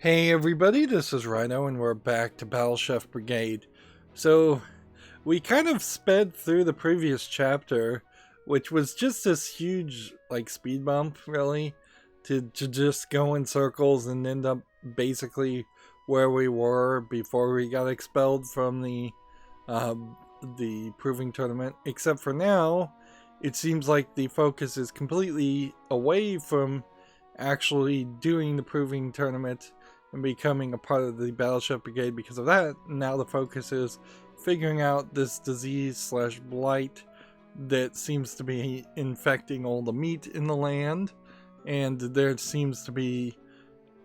Hey everybody, this is Rydo and we're back to Battle Chef Brigade. So, we kind of sped through the previous chapter, which was just this huge, speed bump, really, to just go in circles and end up basically where we were before we got expelled from the proving tournament. Except for now, it seems like the focus is completely away from actually doing the proving tournament and becoming a part of the Battle Chef Brigade because of that. Now the focus is figuring out this disease slash blight that seems to be infecting all the meat in the land, and there seems to be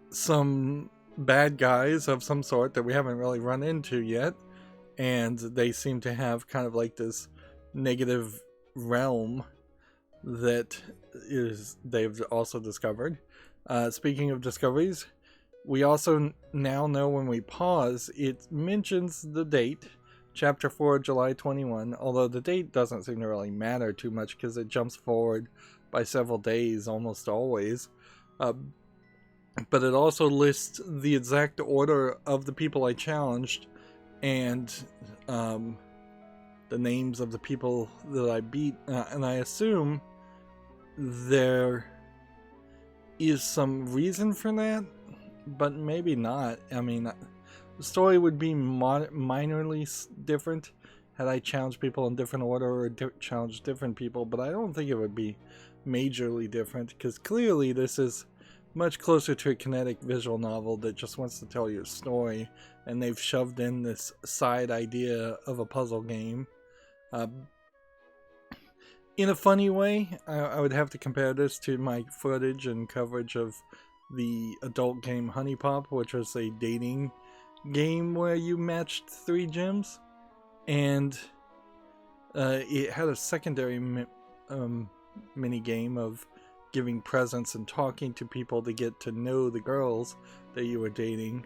some bad guys of some sort that we haven't really run into yet, and they seem to have kind of like this negative realm that they've also discovered. Speaking of discoveries, we also now know when we pause, it mentions the date, Chapter 4, July 21, although the date doesn't seem to really matter too much because it jumps forward by several days almost always. But it also lists the exact order of the people I challenged and the names of the people that I beat, and I assume there is some reason for that, but maybe not. I mean, the story would be minorly different had I challenged people in different order or challenged different people, but I don't think it would be majorly different because clearly this is much closer to a kinetic visual novel that just wants to tell you a story, and they've shoved in this side idea of a puzzle game. In a funny way, I would have to compare this to my footage and coverage of the adult game Honey Pop, which was a dating game where you matched 3 gems, and it had a secondary mini game of giving presents and talking to people to get to know the girls that you were dating.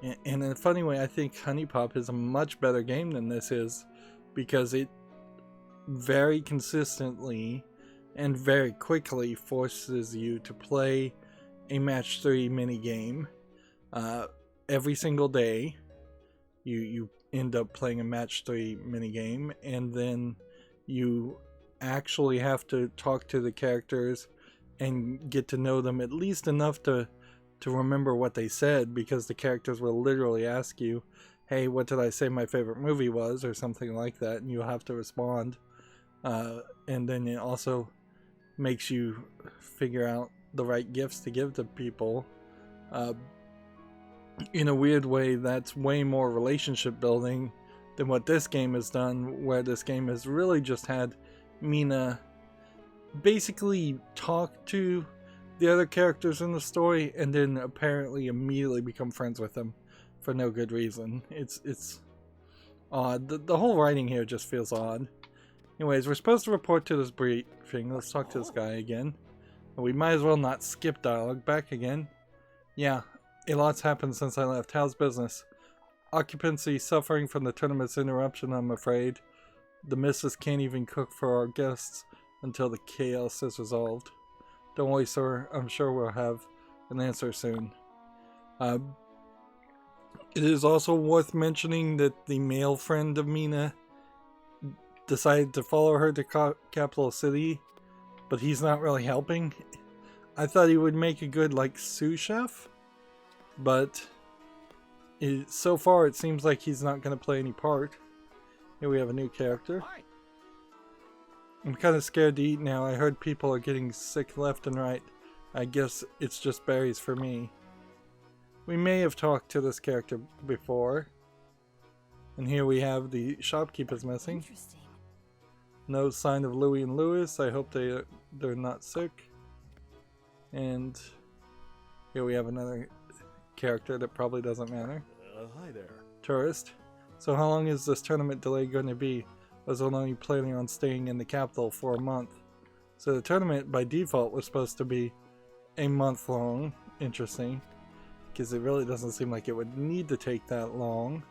And in a funny way, I think Honey Pop is a much better game than this is, because it very consistently and very quickly forces you to play a match 3 mini game every single day. You end up playing a match 3 mini game, and then you actually have to talk to the characters and get to know them at least enough to remember what they said, because the characters will literally ask you, hey, what did I say my favorite movie was, or something like that, and you'll have to respond. And then it also makes you figure out the right gifts to give to people. In a weird way, that's way more relationship building than what this game has done, where this game has really just had Mina basically talk to the other characters in the story and then apparently immediately become friends with them for no good reason. It's odd. The whole writing here just feels odd. Anyways, we're supposed to report to this briefing. Let's talk to this guy again. We might as well not skip dialogue. Back again. Yeah, a lot's happened since I left. How's business? Occupancy suffering from the tournament's interruption, I'm afraid. The missus can't even cook for our guests until the chaos is resolved. Don't worry, sir. I'm sure we'll have an answer soon. It is also worth mentioning that the male friend of Mina decided to follow her to Capital City, but he's not really helping. I thought he would make a good, sous chef, but so far it seems like he's not going to play any part. Here we have a new character. I'm kind of scared to eat now. I heard people are getting sick left and right. I guess it's just berries for me. We may have talked to this character before. And here we have the shopkeepers missing. No sign of Louie and Lewis. I hope they're not sick. And here we have another character that probably doesn't matter. Hi there. Tourist. So how long is this tournament delay going to be? I was only planning on staying in the capital for a month. So the tournament by default was supposed to be a month long. Interesting. Because it really doesn't seem like it would need to take that long.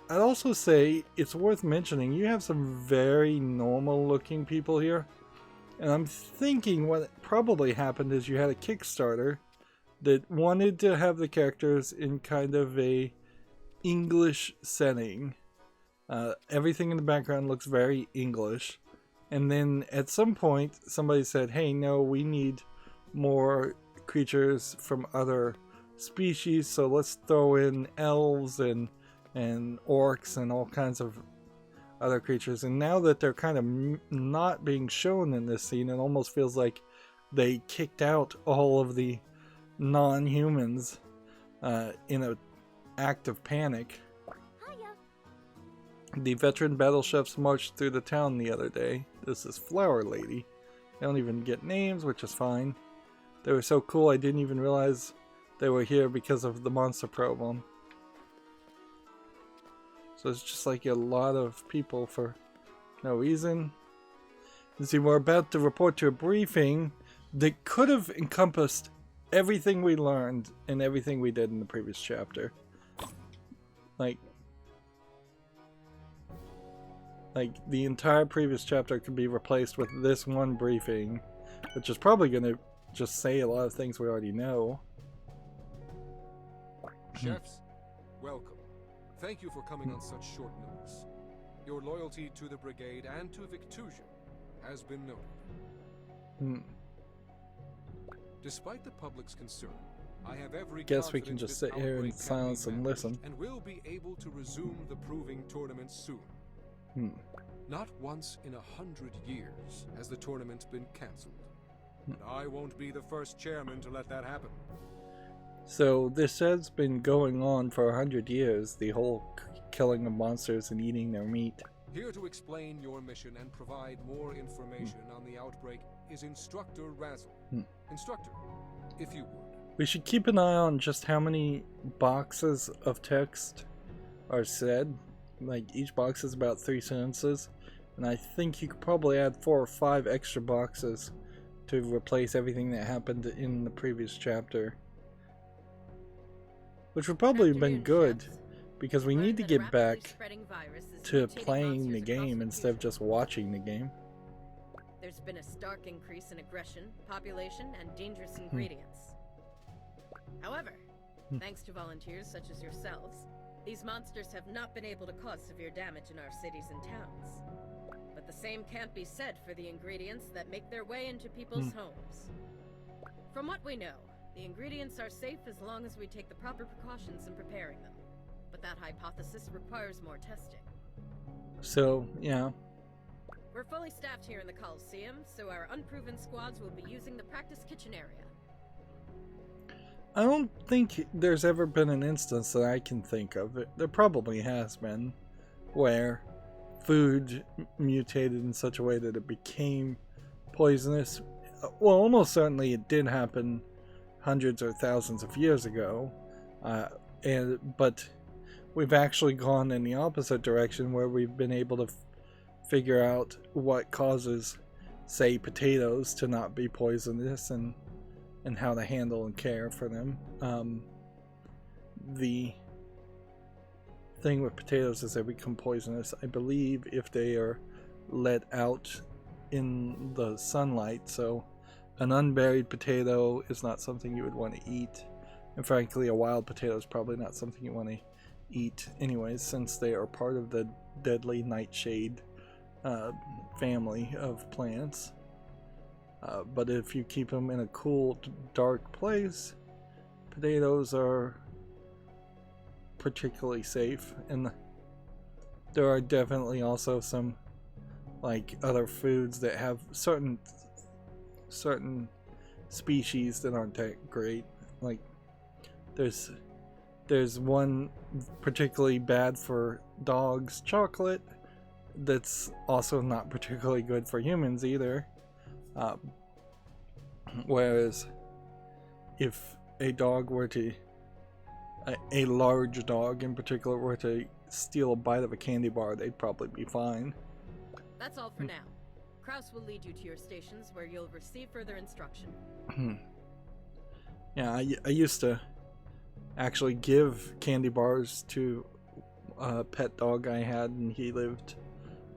I'd also say it's worth mentioning you have some very normal looking people here. And I'm thinking what probably happened is you had a Kickstarter that wanted to have the characters in kind of a English setting. Everything in the background looks very English. And then at some point, somebody said, hey, no, we need more creatures from other species, so let's throw in elves and orcs and all kinds of other creatures. And now that they're kind of not being shown in this scene, it almost feels like they kicked out all of the non-humans in an act of panic. The veteran battle chefs marched through the town the other day. This is Flower Lady. They don't even get names, which is fine. They were so cool I didn't even realize they were here because of the monster problem. So it's just like a lot of people for no reason. You see, we're about to report to a briefing that could have encompassed everything we learned and everything we did in the previous chapter. Like the entire previous chapter could be replaced with this one briefing, which is probably going to just say a lot of things we already know. Chefs, welcome. Thank you for coming on such short notice. Your loyalty to the Brigade and to Victusia has been noted. Despite the public's concern, I have every guess we can just sit here in silence and listen. And we'll be able to resume the proving tournament soon. Not once in 100 years has the tournament been cancelled. And I won't be the first chairman to let that happen. So this has been going on for 100 years, the whole killing of monsters and eating their meat. Here to explain your mission and provide more information on the outbreak is Instructor Razzle. Instructor, if you would. We should keep an eye on just how many boxes of text are said. Like, each box is about 3 sentences, and I think you could probably add 4 or 5 extra boxes to replace everything that happened in the previous chapter. Which would probably have been good, because we need to get back to playing the game instead of just watching the game. There's been a stark increase in aggression, population, and dangerous ingredients. However, thanks to volunteers such as yourselves, these monsters have not been able to cause severe damage in our cities and towns. But the same can't be said for the ingredients that make their way into people's homes. From what we know, the ingredients are safe as long as we take the proper precautions in preparing them. But that hypothesis requires more testing. So, yeah. We're fully staffed here in the Coliseum, so our unproven squads will be using the practice kitchen area. I don't think there's ever been an instance that I can think of. There probably has been, where food mutated in such a way that it became poisonous. Well, almost certainly it did happen hundreds or thousands of years ago, but we've actually gone in the opposite direction, where we've been able to figure out what causes, say, potatoes to not be poisonous, and how to handle and care for them. The thing with potatoes is they become poisonous, I believe, if they are let out in the sunlight. So an unburied potato is not something you would want to eat, and frankly a wild potato is probably not something you want to eat anyways, since they are part of the deadly nightshade family of plants. But if you keep them in a cool, dark place, potatoes are particularly safe. And there are definitely also some, like, other foods that have certain species that aren't that great. Like, there's one particularly bad for dogs, chocolate, that's also not particularly good for humans either. Whereas if a dog were to, a large dog in particular, were to steal a bite of a candy bar, they'd probably be fine. That's all for now. Kraus will lead you to your stations where you'll receive further instruction. Yeah, I used to actually give candy bars to a pet dog I had, and he lived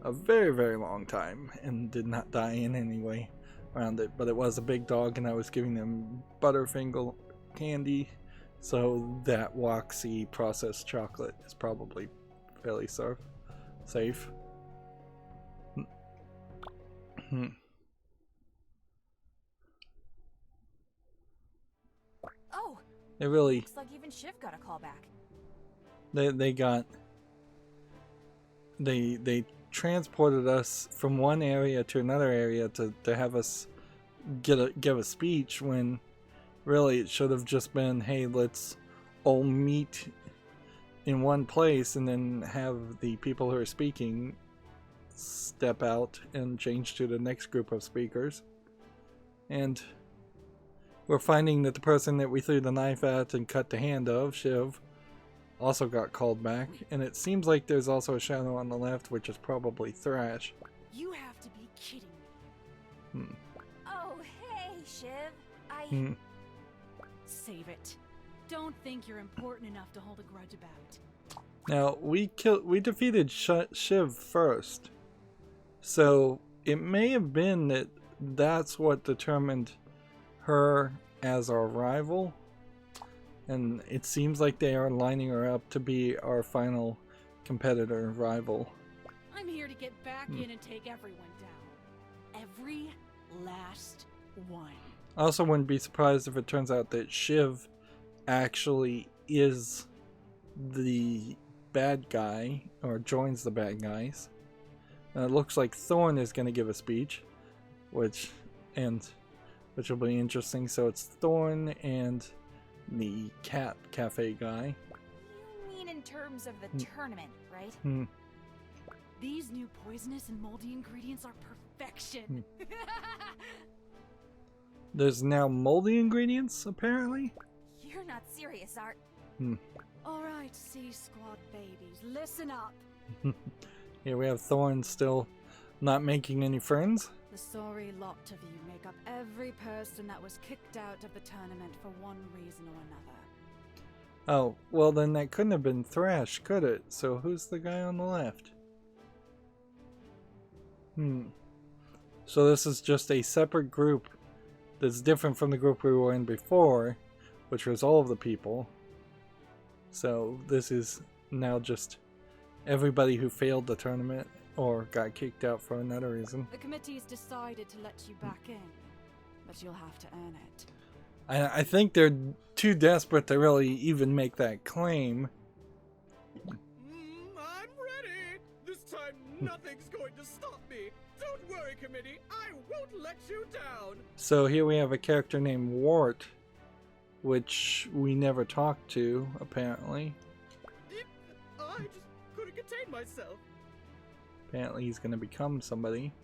a very, very long time and did not die in any way around it. But it was a big dog, and I was giving them candy, so that waxy processed chocolate is probably fairly safe. Oh, They really, looks like even Shiv got a call back. they transported us from one area to another area to have us give a speech, when really it should have just been, hey, let's all meet in one place and then have the people who are speaking step out and change to the next group of speakers. And we're finding that the person that we threw the knife at and cut the hand of, Shiv, also got called back, and it seems like there's also a shadow on the left, which is probably Thrash. You have to be kidding me. Oh, hey, Shiv. Save it. Don't think you're important enough to hold a grudge about it. Now, we defeated Shiv first, so it may have been that that's what determined her as our rival, and it seems like they are lining her up to be our final competitor rival. I'm here to get back in and take everyone down. Every last one. I also wouldn't be surprised if it turns out that Shiv actually is the bad guy, or joins the bad guys. And it looks like Thorn is going to give a speech, which will be interesting. So it's Thorn and the cat cafe guy. You mean in terms of the tournament, right? These new poisonous and moldy ingredients are perfection. There's now moldy ingredients, apparently. You're not serious, Art. Alright, C Squad babies, listen up. Here we have Thorn still not making any friends. The sorry lot of you make up every person that was kicked out of the tournament for one reason or another. Oh, well then that couldn't have been Thrash, could it? So who's the guy on the left? So this is just a separate group that's different from the group we were in before, which was all of the people. So this is now just everybody who failed the tournament or got kicked out for another reason. The committee's decided to let you back in, but you'll have to earn it. I think they're too desperate to really even make that claim. I'm ready! This time nothing's going to stop me! Don't worry, committee, I won't let you down! So here we have a character named Wart, which we never talked to, apparently. I just couldn't contain myself. Apparently he's going to become somebody.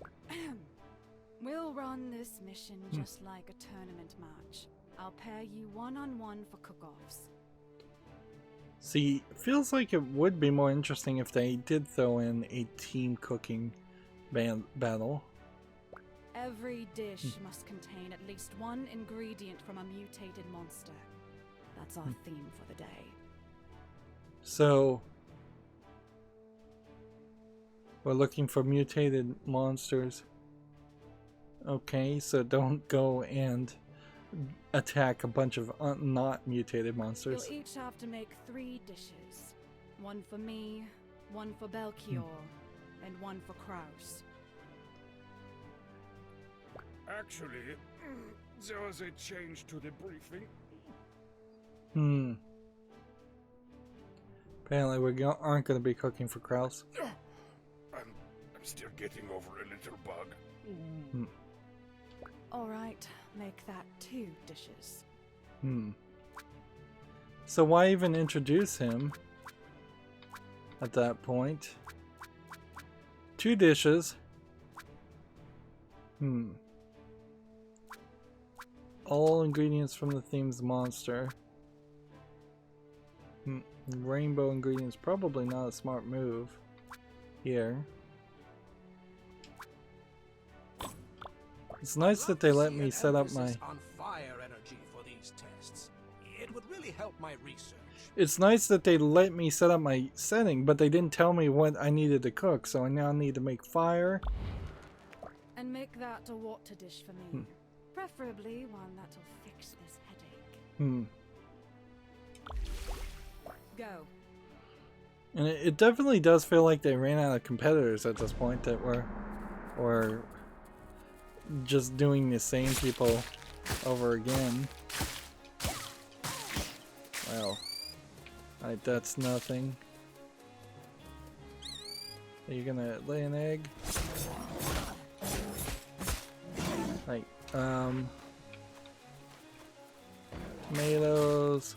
We'll run this mission just like a tournament match. I'll pair you one-on-one for cook-offs. See, feels like it would be more interesting if they did throw in a team cooking battle. Every dish must contain at least one ingredient from a mutated monster. That's our theme for the day. So, we're looking for mutated monsters. Okay, so don't go and attack a bunch of not mutated monsters. You'll each have to make 3 dishes. One for me, one for Belchior, and one for Kraus. Actually, there was a change to the briefing. Apparently we aren't going to be cooking for Kraus. I'm still getting over a little bug. Alright, make that 2 dishes. So why even introduce him at that point? 2 dishes. All ingredients from the theme's monster. Rainbow ingredients, probably not a smart move here. It's nice that they let me set up my... on fire energy for these tests. It would really help my research. It's nice that they let me set up my setting, but they didn't tell me what I needed to cook, so I now need to make fire. And make that a water dish for me. Preferably one that'll fix this headache. Go. And it definitely does feel like they ran out of competitors at this point, that were just doing the same people over again. Wow. Alright, that's nothing. Are you gonna lay an egg? Like, tomatoes.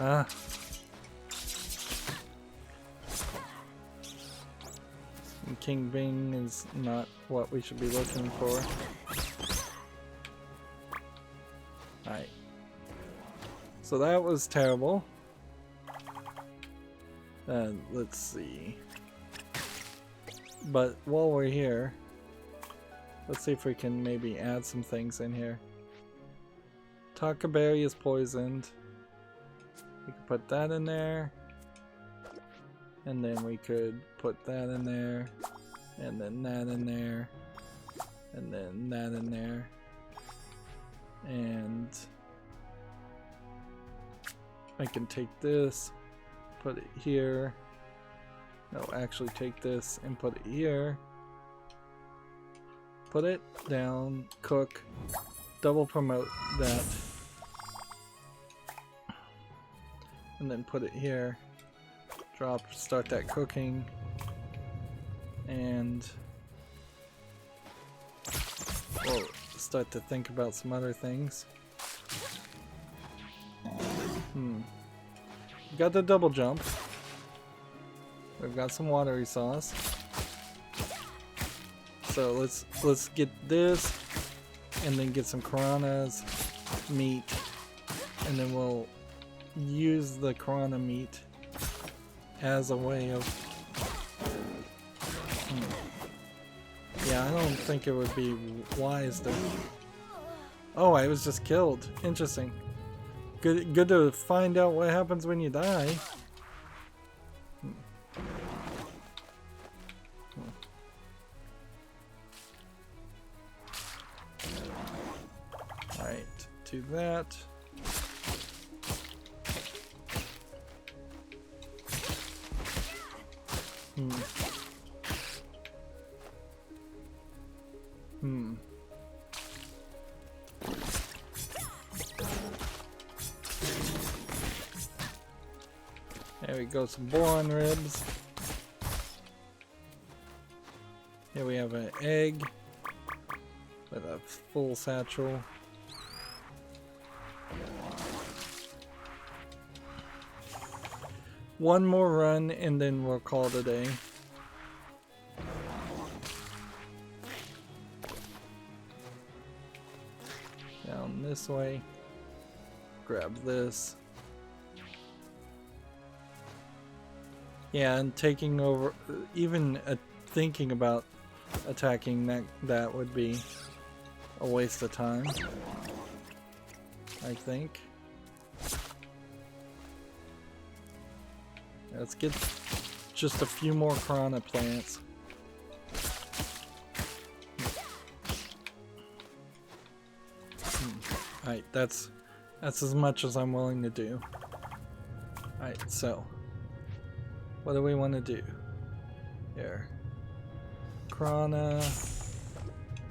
Ah. And King Bing is not what we should be looking for. Alright. So that was terrible. Let's see. But while we're here, let's see if we can maybe add some things in here. Takaberry is poisoned. We could put that in there. And then we could put that in there. And then that in there. And then that in there. And I can take this, put it here. No, actually take this and put it here. Put it down, cook, double promote that. And then put it here. Drop, start that cooking. And we'll start to think about some other things. Got the double jump. We've got some watery sauce. So let's get this and then get some piranhas meat, and then we'll use the piranha meat as a way of yeah, I don't think it would be wise to. Oh, I was just killed. Interesting. Good to find out what happens when you die. Alright, do that. There we go, some boron ribs. Here we have an egg with a full satchel. One more run and then we'll call it a day. Down this way. Grab this. Yeah, and taking over, even thinking about attacking that would be a waste of time, I think. Let's get just a few more piranha plants. Alright, that's as much as I'm willing to do. Alright, so what do we want to do? Here. Piranha,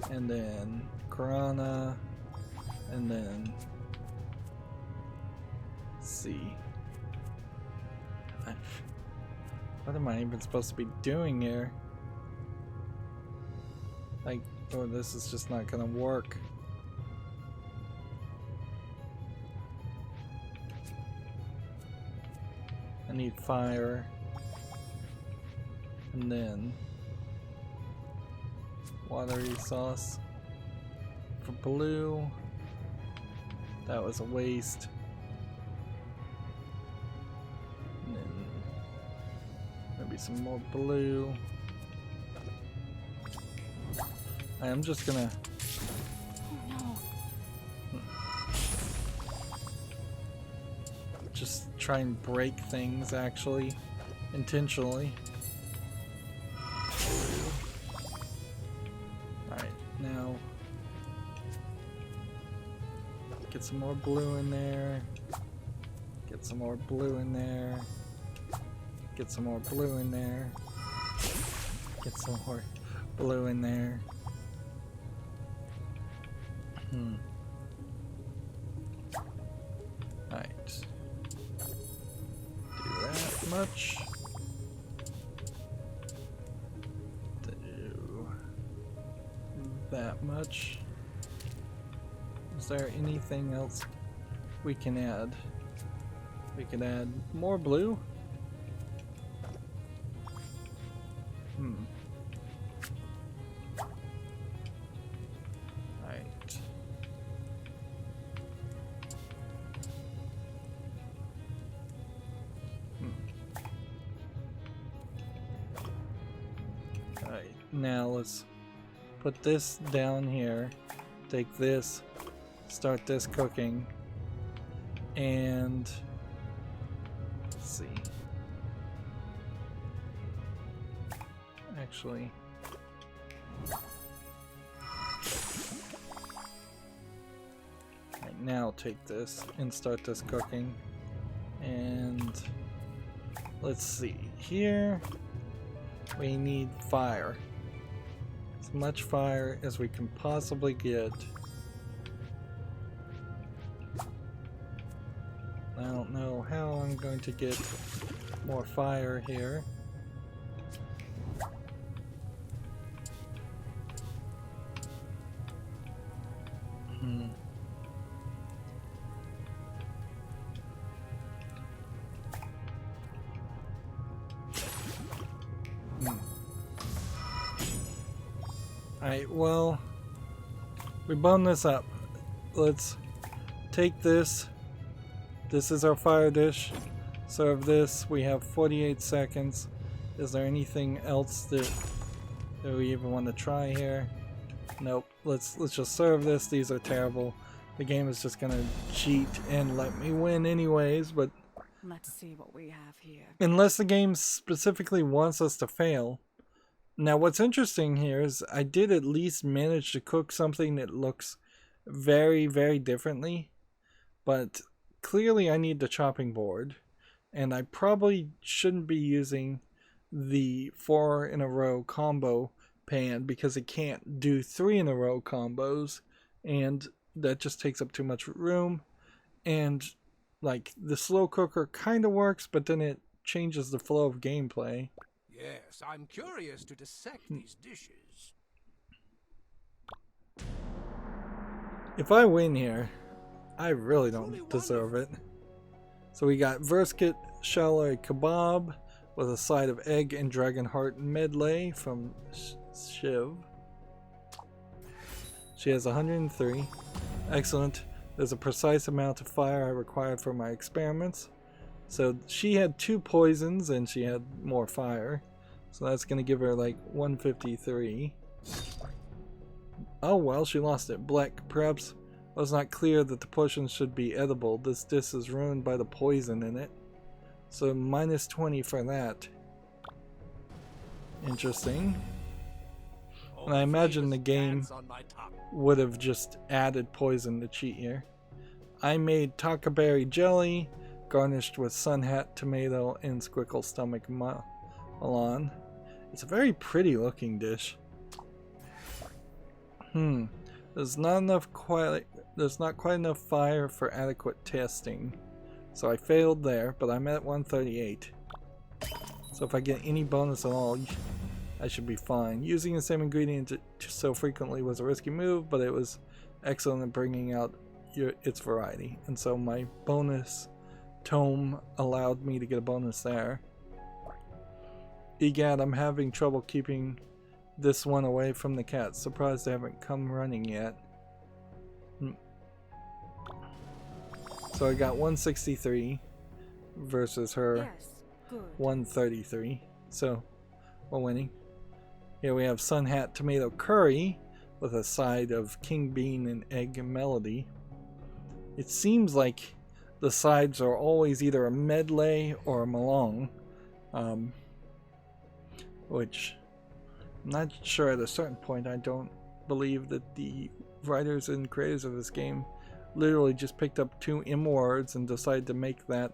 and then piranha, and then C. What am I even supposed to be doing here? Like, oh, this is just not gonna work. I need fire. And then watery sauce for blue. That was a waste. And then maybe some more blue. I'm just gonna. Oh no. Just try and break things, actually, intentionally. Get some more blue in there. Get some more blue in there. Get some more blue in there. Get some more blue in there. Alright. Do that much. Do that much. Is there anything else we can add? We can add more blue. Alright. Alright, now let's put this down here. Take this, start this cooking, and let's see. Actually, right now take this and start this cooking, and let's see. Here we need fire, as much fire as we can possibly get. I don't know how I'm going to get more fire here. Alright, well, we bone this up. Let's take this. This is our fire dish. Serve this. We have 48 seconds. Is there anything else that we even want to try here? Nope. Let's just serve this. These are terrible. The game is just gonna cheat and let me win anyways, but let's see what we have here. Unless the game specifically wants us to fail. Now what's interesting here is I did at least manage to cook something that looks very, very differently, but clearly I need the chopping board, and I probably shouldn't be using the 4 in a row combo pan because it can't do 3 in a row combos, and that just takes up too much room. And like the slow cooker kind of works, but then it changes the flow of gameplay. Yes, I'm curious to dissect these dishes. If I win here, I really don't deserve it. So we got Versket Chalet Kebab with a side of egg and dragon heart medley from Shiv. She has 103. Excellent. There's a precise amount of fire I required for my experiments. So she had 2 poisons and she had more fire. So that's going to give her like 153. Oh well, she lost it. Black, perhaps it was not clear that the potion should be edible. This dish is ruined by the poison in it. So minus 20 for that. Interesting. And I imagine the game would have just added poison to cheat here. I made tacaberry jelly, garnished with sun hat, tomato, and squickle stomach melon. It's a very pretty looking dish. There's not quite enough fire for adequate testing. So I failed there, but I'm at 138. So if I get any bonus at all, I should be fine. Using the same ingredient so frequently was a risky move, but it was excellent at bringing out its variety. And so my bonus tome allowed me to get a bonus there. Egad, I'm having trouble keeping this one away from the cats. Surprised they haven't come running yet. So I got 163 versus her 133. So we're winning. Here we have sun hat tomato curry with a side of king bean and egg melody. It seems like the sides are always either a medley or a melon, which I'm not sure. At a certain point, I don't believe that the writers and creators of this game literally just picked up 2 M words and decided to make that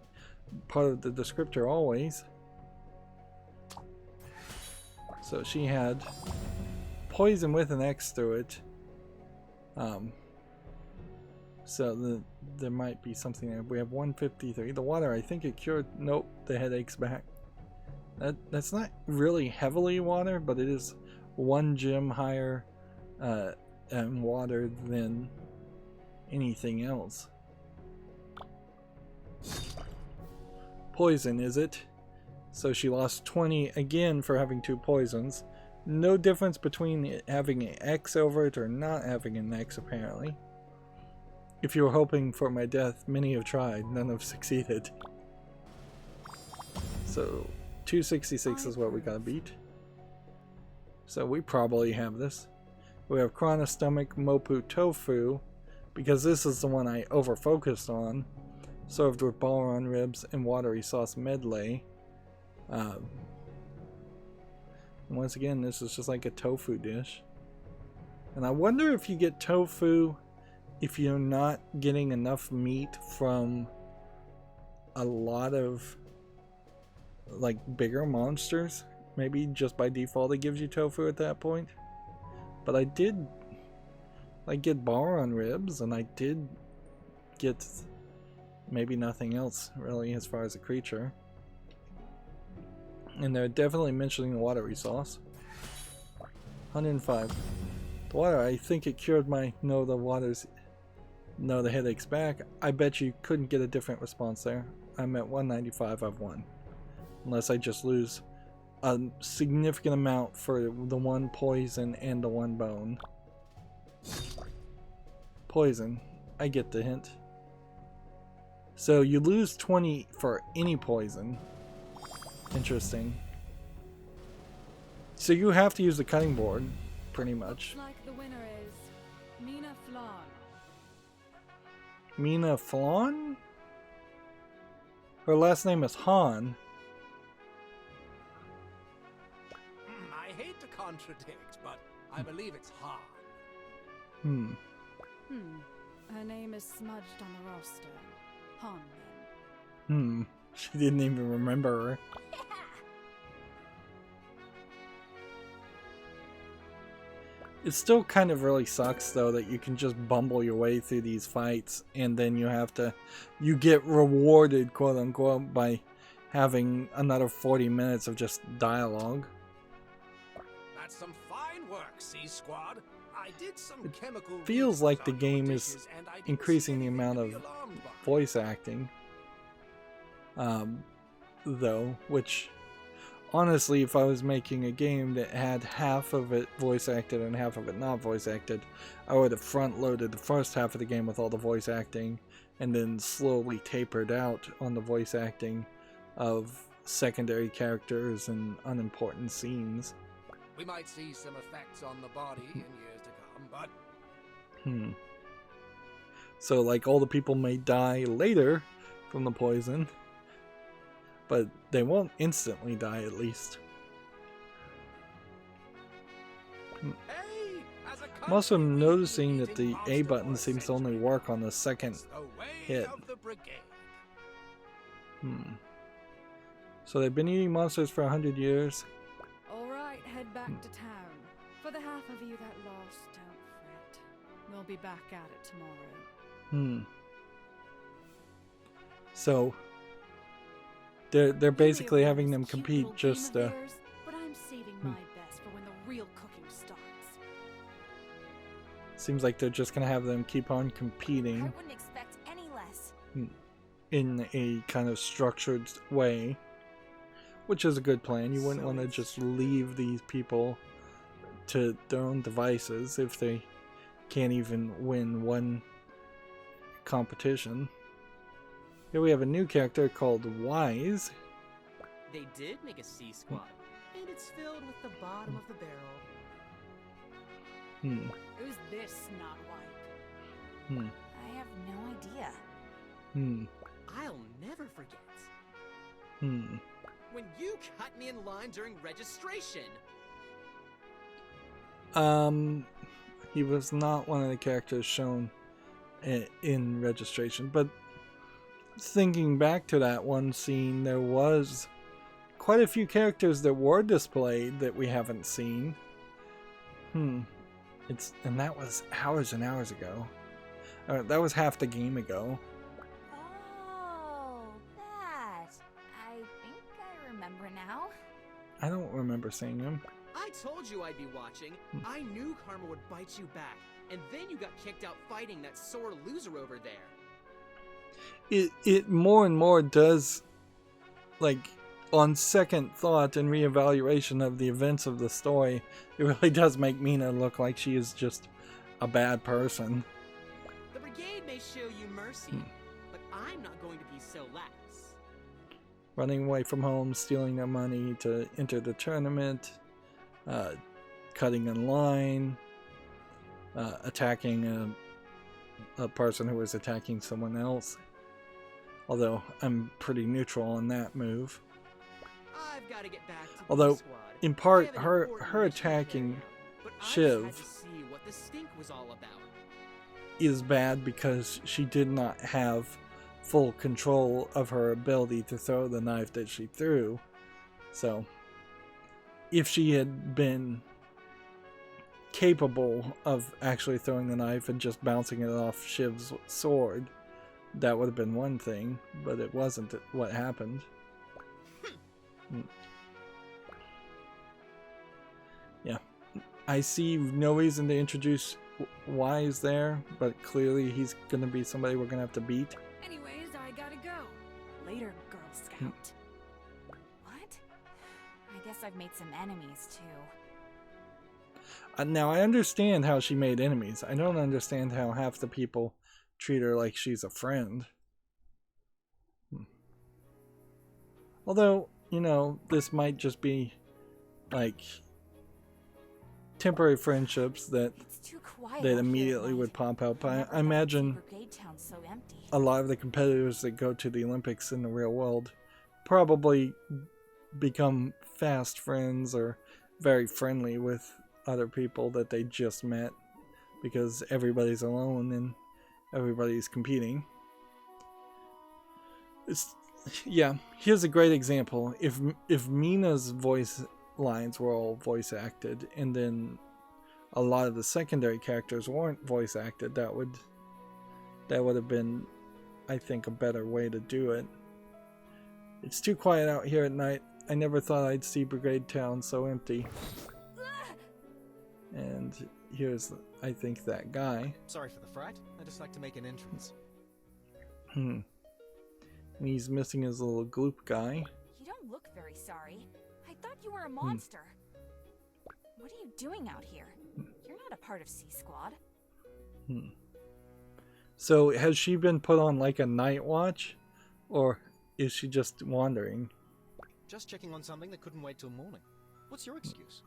part of the descriptor always. So she had poison with an X through it. So there might be something there. We have 153. The water, I think it cured. Nope, the headache's back. That's not really heavily water, but it is 1 gem higher in water than anything else. Poison, is it? So she lost 20 again for having 2 poisons. No difference between it having an X over it or not having an X, apparently. If you were hoping for my death, many have tried, none have succeeded. So 266 is what we gotta beat. So we probably have this. We have Krana Stomach, Mopu Tofu, because this is the one I over-focused on. Served with ballon ribs and watery sauce medley. Once again, this is just like a tofu dish. And I wonder if you get tofu if you're not getting enough meat from a lot of like bigger monsters. Maybe just by default it gives you tofu at that point. But I did get ballon ribs, and I did get maybe nothing else really as far as a creature. And they're definitely mentioning the watery sauce. 105. The water, I think it cured my the headache's back. I bet you couldn't get a different response there. I'm at 195, I've won. Unless I just lose a significant amount for the 1 poison and the 1 bone. Poison, I get the hint. So you lose 20 for any poison. Interesting. So you have to use the cutting board, pretty much. Looks like the winner is Mina Flan. Mina Flan? Her last name is Han. I hate to contradict, but I believe it's Han. Her name is smudged on the roster. Han, then. She didn't even remember her. It still kind of really sucks though that you can just bumble your way through these fights and then you get rewarded, quote unquote, by having another 40 minutes of just dialogue. That's some fine work, C-Squad. I did some chemical Feels like the game is increasing the amount of voice acting. Though, which honestly, if I was making a game that had half of it voice acted and half of it not voice acted, I would have front loaded the first half of the game with all the voice acting and then slowly tapered out on the voice acting of secondary characters and unimportant scenes. We might see some effects on the body in years to come, but So like all the people may die later from the poison, but they won't instantly die, at least. I'm also noticing that the A button seems to only work on the second hit. So they've been eating monsters for 100 years. Alright, head back to town. For the half of you that lost, don't fret. We'll be back at it tomorrow. So they're basically having them compete just but I'm saving my best for when the real cooking starts. Seems like they're just gonna have them keep on I competing wouldn't expect any less. in a kind of structured way, which is a good plan. You wouldn't want to just leave these people to their own devices if they can't even win one competition. Here we have a new character called Wise. They did make a C squad, and it's filled with the bottom of the barrel. Who's this snot wipe? I have no idea. I'll never forget. When you cut me in line during registration. He was not one of the characters shown in registration. But thinking back to that one scene, there was quite a few characters that were displayed that we haven't seen. And that was hours and hours ago. That was half the game ago. Oh, that. I think I remember now. I don't remember seeing him. I told you I'd be watching. I knew karma would bite you back. And then you got kicked out fighting that sore loser over there. It more and more does, like, on second thought and reevaluation of the events of the story, it really does make Mina look like she is just a bad person. The Brigade may show you mercy, but I'm not going to be so lax. Running away from home, stealing their money to enter the tournament, cutting in line, attacking a person who was attacking someone else. Although I'm pretty neutral on that move. I've got to get back to Although, squad. in part, her attacking Shiv see what the stink was all about. is bad because she did not have full control of her ability to throw the knife that she threw. So, if she had been capable of actually throwing the knife and just bouncing it off Shiv's sword, that would have been one thing, but it wasn't what happened. Yeah, I see no reason to introduce Wise there, but clearly he's gonna be somebody we're gonna have to beat. Anyways, I gotta go. Later, Girl Scout. What? I guess I've made some enemies too. Now I understand how she made enemies. I don't understand how half the people treat her like she's a friend. Although, you know, this might just be like temporary friendships that immediately would pop up. I imagine a lot of the competitors that go to the Olympics in the real world probably become fast friends or very friendly with other people that they just met because everybody's alone and everybody's competing. Yeah, here's a great example. If Mina's voice lines were all voice acted and then a lot of the secondary characters weren't voice acted, that would have been, I think, a better way to do it. It's too quiet out here at night. I never thought I'd see Brigade Town so empty. And here's, I think, that guy. Sorry for the fright. I just like to make an entrance. And he's missing his little gloop guy. You don't look very sorry. I thought you were a monster. What are you doing out here? You're not a part of C Squad. So has she been put on like a night watch? Or is she just wandering? Just checking on something that couldn't wait till morning. What's your excuse?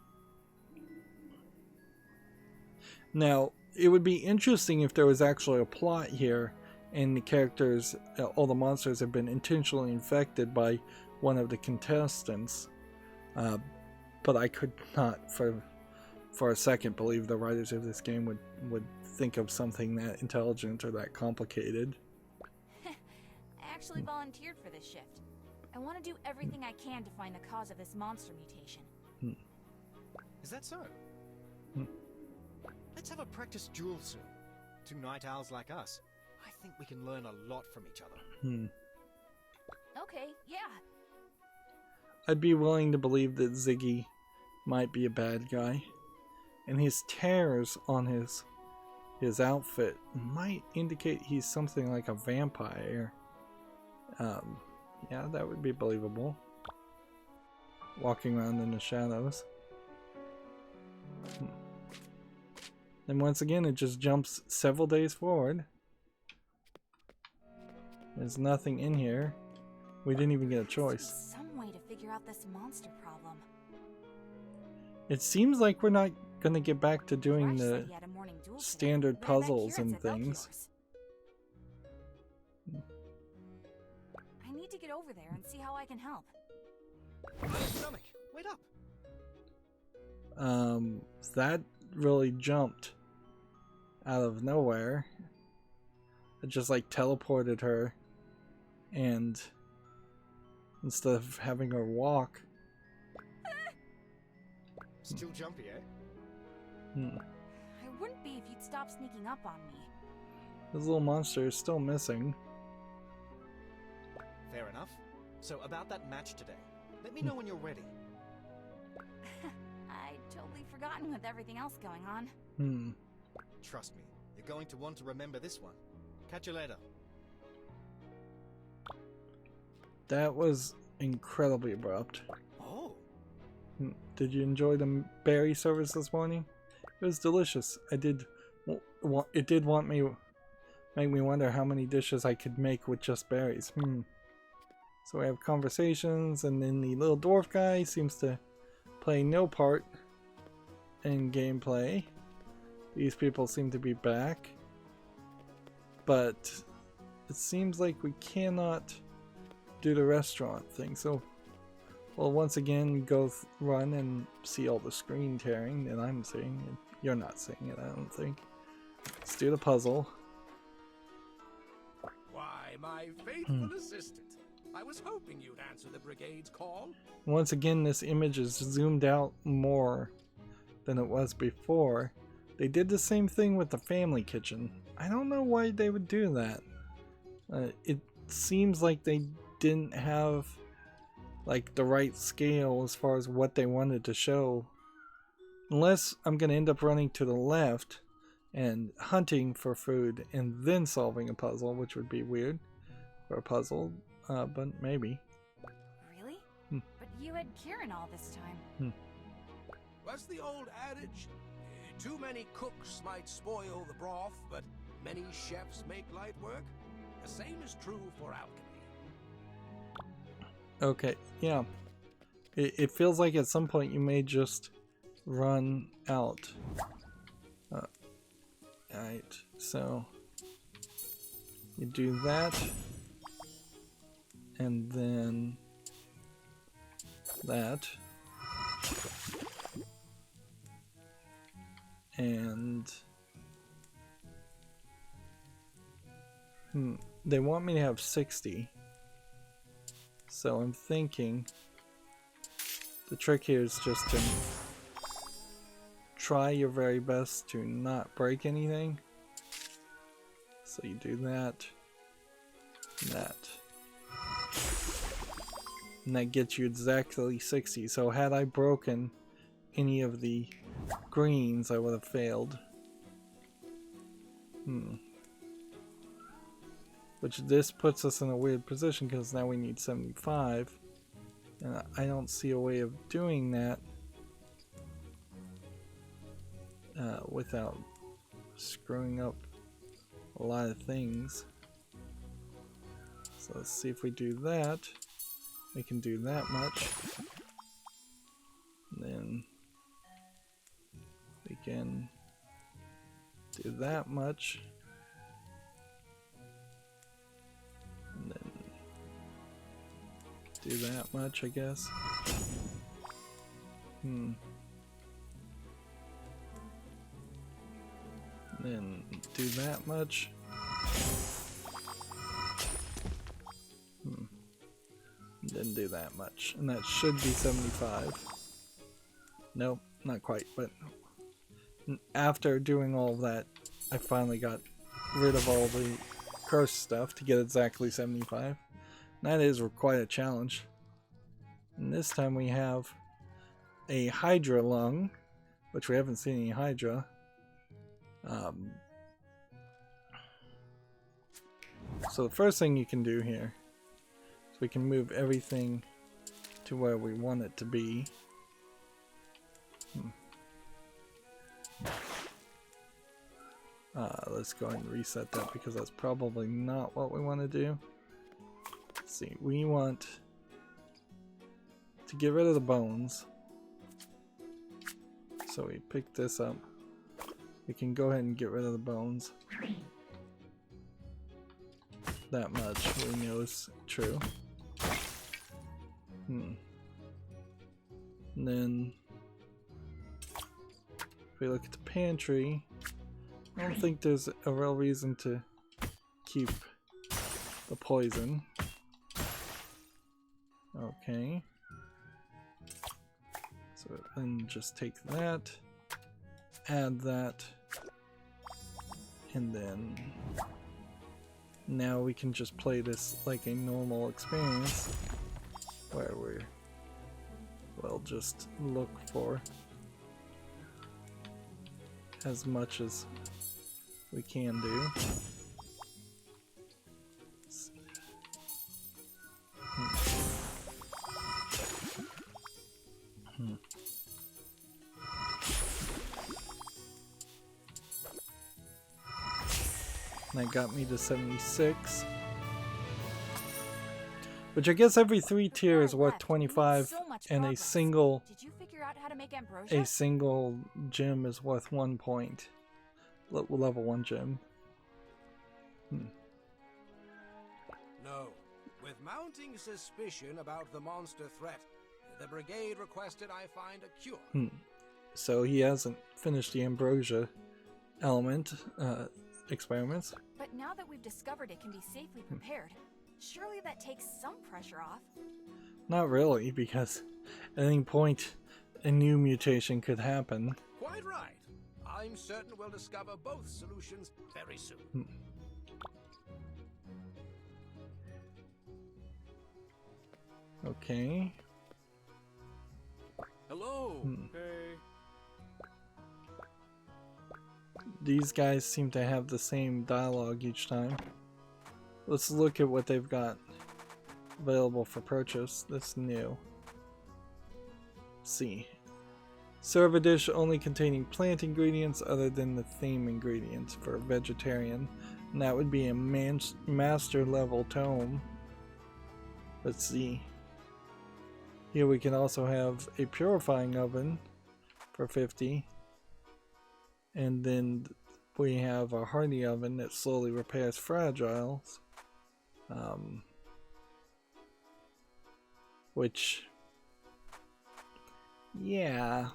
Now, it would be interesting if there was actually a plot here and the characters, all the monsters have been intentionally infected by one of the contestants. But I could not for a second believe the writers of this game would think of something that intelligent or that complicated. I actually volunteered for this shift. I want to do everything I can to find the cause of this monster mutation. Is that so? Let's have a practice duel soon. Two night owls like us. I think we can learn a lot from each other. Okay, yeah. I'd be willing to believe that Ziggy might be a bad guy. And his tears on his outfit might indicate he's something like a vampire. Yeah, that would be believable. Walking around in the shadows. And once again, it just jumps several days forward. There's nothing in here. We didn't even get a choice. Some way to figure out this monster problem. It seems like we're not gonna get back to doing the standard puzzles and things. I need to get over there and see how I can help. My stomach, wait up. That really jumped out of nowhere. it just like teleported her, and instead of having her walk. Still jumpy, eh? I wouldn't be if you'd stop sneaking up on me. This little monster is still missing. Fair enough. So about that match today, let me know when you're ready. I'd totally forgotten with everything else going on. Trust me, you're going to want to remember this one. Catch you later. That was incredibly abrupt. Oh. Did you enjoy the berry service this morning? It was delicious. It did make me wonder how many dishes I could make with just berries. So we have conversations, and then the little dwarf guy seems to play no part in gameplay. These people seem to be back, but it seems like we cannot do the restaurant thing. So we'll once again go run and see all the screen tearing that I'm seeing. And you're not seeing it, I don't think. Let's do the puzzle. Why, my faithful assistant. I was hoping you'd answer the brigade's call. Once again, this image is zoomed out more than it was before. They did the same thing with the family kitchen. I don't know why they would do that. It seems like they didn't have like the right scale as far as what they wanted to show. Unless I'm going to end up running to the left and hunting for food and then solving a puzzle, which would be weird for a puzzle. But maybe. Really? But you had Kieran all this time. What's the old adage? Too many cooks might spoil the broth, but many chefs make light work. The same is true for alchemy. Okay, yeah. It feels like at some point you may just run out. Alright, so you do that. And then that, and they want me to have 60, so I'm thinking the trick here is just to try your very best to not break anything. So you do that, that. And that gets you exactly 60. So had I broken any of the greens, I would have failed. Which this puts us in a weird position because now we need 75. And I don't see a way of doing that without screwing up a lot of things. So let's see if we do that. We can do that much. And then we can do that much. And then do that much, I guess. And then do that much. Didn't do that much, and that should be 75. Nope, not quite, but after doing all of that, I finally got rid of all the cursed stuff to get exactly 75. And that is quite a challenge. And this time we have a Hydra lung, which we haven't seen any Hydra. So the first thing you can do here, so we can move everything to where we want it to be. Let's go ahead and reset that because that's probably not what we want to do. Let's see, we want to get rid of the bones. So we pick this up. We can go ahead and get rid of the bones. That much we know is true. And then if we look at the pantry, I don't think there's a real reason to keep the poison. Okay. So then just take that, add that, and then now we can just play this like a normal experience where we'll just look for as much as we can do. That got me to 76. Which I guess every 3 tiers is worth 25, and a single gem is worth 1 point. Level 1 gem. No. With mounting suspicion about the monster threat, the Brigade requested I find a cure. So he hasn't finished the ambrosia element experiments. But now that we've discovered it can be safely prepared, surely that takes some pressure off. Not really, because at any point a new mutation could happen. Quite right. I'm certain we'll discover both solutions very soon. Okay. Hello. Hey. These guys seem to have the same dialogue each time. Let's look at what they've got available for purchase. That's new. Let's see. Serve a dish only containing plant ingredients other than the theme ingredients for a vegetarian. And that would be a master level tome. Let's see. Here we can also have a purifying oven for 50. And then we have a hardy oven that slowly repairs fragiles. Which, yeah,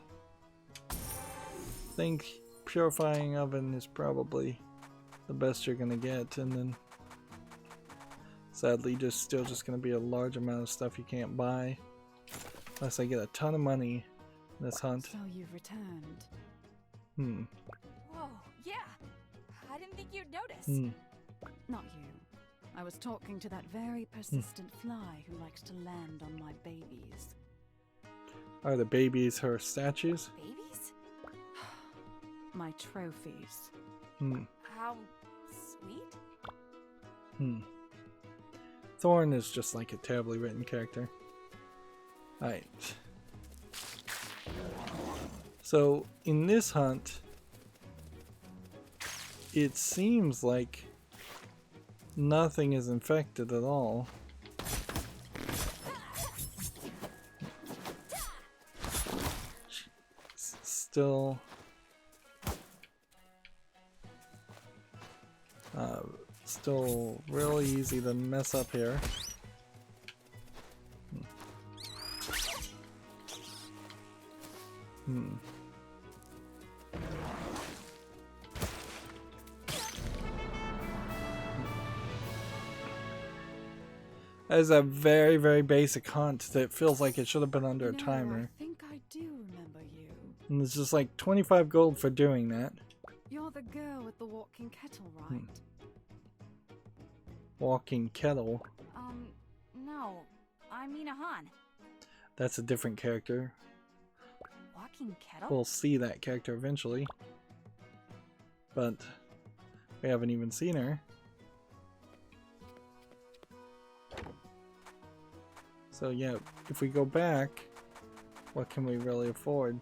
I think purifying oven is probably the best you're gonna get, and then sadly still just gonna be a large amount of stuff you can't buy unless I get a ton of money in this hunt. So you've returned. Whoa, yeah. I didn't think you'd notice. Not you. I was talking to that very persistent fly who likes to land on my babies. Are the babies her statues? Babies? My trophies. How sweet? Thorn is just like a terribly written character. Alright. So, in this hunt, it seems like nothing is infected at all. Still really easy to mess up here. That is a very, very basic hunt that feels like it should have been under a timer. I think I do remember you. And it's just like 25 gold for doing that. You're the girl with the walking kettle, right? Walking kettle? No. I'm Mina. That's a different character. Walking kettle? We'll see that character eventually. But we haven't even seen her. So yeah, if we go back, what can we really afford?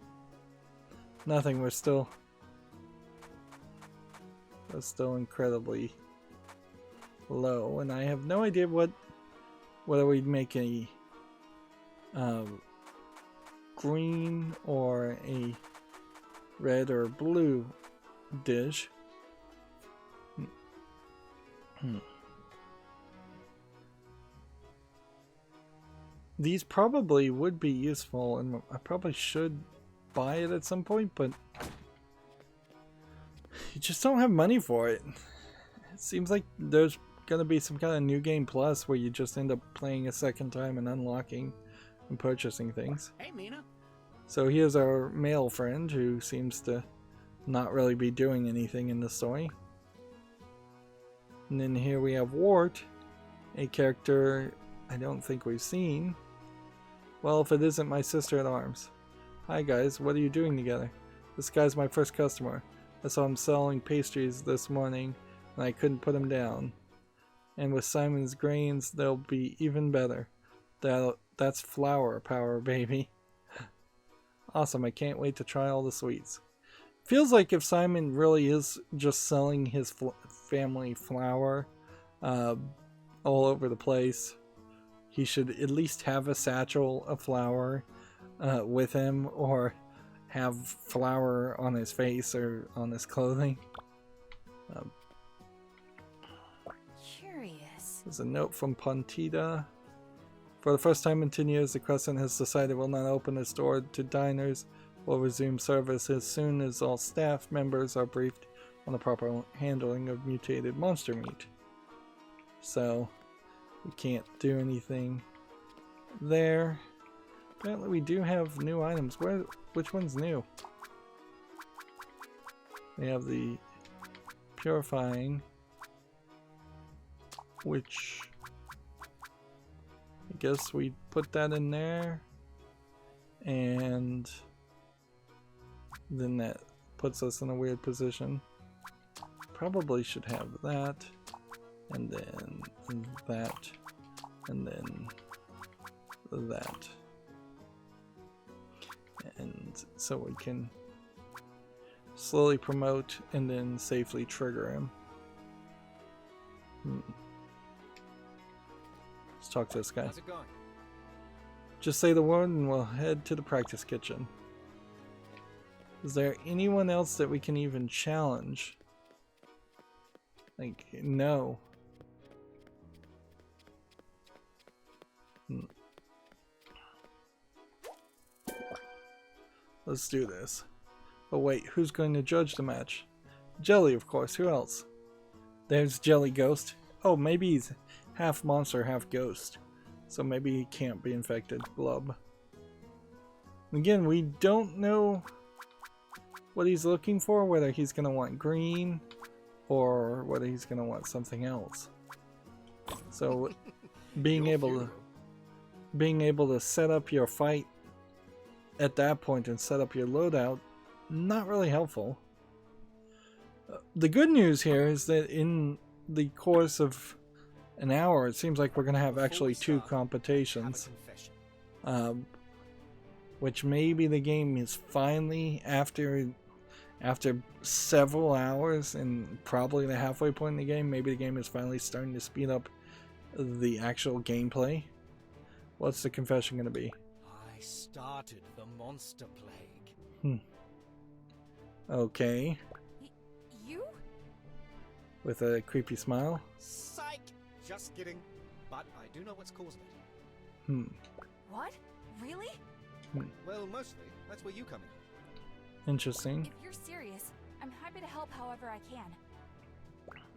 Nothing. We're still incredibly low, and I have no idea whether we'd make a green or a red or blue dish. These probably would be useful, and I probably should buy it at some point, but you just don't have money for it. It seems like there's gonna be some kind of new game plus where you just end up playing a second time and unlocking and purchasing things. Hey, Mina. So here's our male friend who seems to not really be doing anything in the story. And then here we have Wart, a character I don't think we've seen. Well, if it isn't my sister-at-arms. Hi guys, what are you doing together? This guy's my first customer. I saw him selling pastries this morning and I couldn't put him down. And with Simon's grains, they'll be even better. That's flour power, baby. Awesome, I can't wait to try all the sweets. Feels like if Simon really is just selling his family flour all over the place, he should at least have a satchel of flour with him, or have flour on his face or on his clothing. Curious. There's a note from Pontida. For the first time in 10 years, the Crescent has decided it will not open its door to diners. Will resume service as soon as all staff members are briefed on the proper handling of mutated monster meat. So, we can't do anything there. Apparently we do have new items. Which one's new? We have the purifying, which I guess we put that in there, and then that puts us in a weird position. Probably should have that, and then that, and then that. And so we can slowly promote and then safely trigger him. Let's talk to this guy. How's it going? Just say the word and we'll head to the practice kitchen. Is there anyone else that we can even challenge? Like, no. Let's do this. But wait, who's going to judge the match? Jelly, of course. Who else? There's Jelly Ghost. Oh, maybe he's half monster, half ghost. So maybe he can't be infected. Blub. Again, we don't know what he's looking for, whether he's going to want green or whether he's going to want something else. So being able to set up your fight at that point and set up your loadout, not really helpful. The good news here is that in the course of an hour, it seems like we're going to have actually 2 competitions. Which maybe the game is finally, after several hours and probably the halfway point in the game, maybe the game is finally starting to speed up the actual gameplay. What's the confession going to be? I started the monster plague. Okay. You? With a creepy smile. Psych! Just kidding. But I do know what's causing it. What? Really? Well, mostly. That's where you come in. Interesting. If you're serious, I'm happy to help however I can.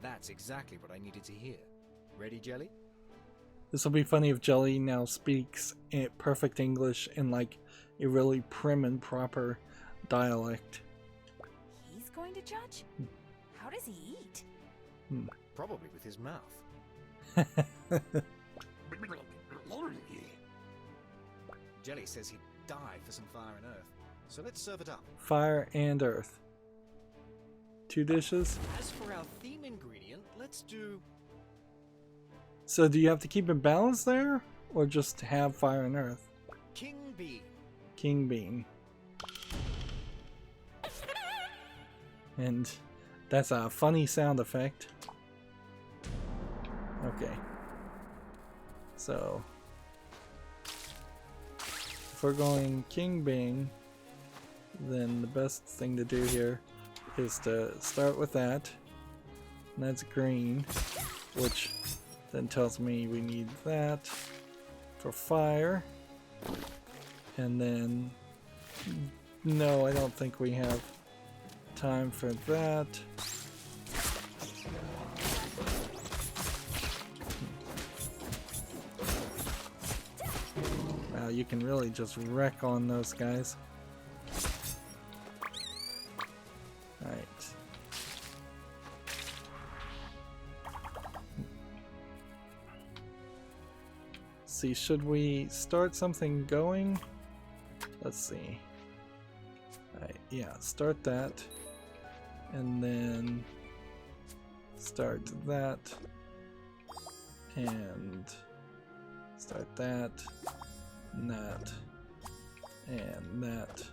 That's exactly what I needed to hear. Ready, Jelly? This will be funny if Jelly now speaks in perfect English in like a really prim and proper dialect. He's going to judge? How does he eat? Probably with his mouth. Jelly says he'd die for some fire and earth, so let's serve it up. Fire and earth. 2 dishes. As for our theme ingredient, let's do... So do you have to keep it balanced there, or just have fire and earth? King Bean. King Bean. And that's a funny sound effect. Okay. So if we're going King Bean, then the best thing to do here is to start with that. And that's green, which then tells me we need that for fire. And then, no, I don't think we have time for that. you can really just wreck on those guys. Alright. See, should we start something going? Let's see. Alright, yeah, start that. And then start that. And start that. And that. And that.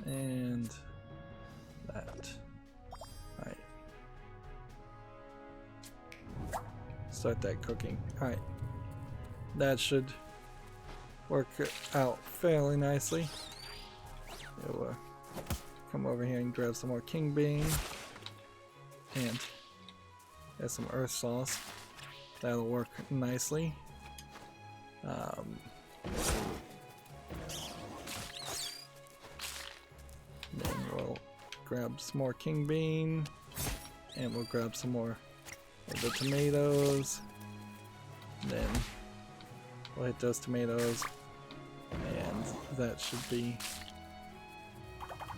And that. Alright. Start that cooking. Alright. That should work out fairly nicely. We'll come over here and grab some more king bean. And add some earth sauce. That'll work nicely. Then we'll grab some more king bean. And we'll grab some more of the tomatoes. Then we'll hit those tomatoes, and that should be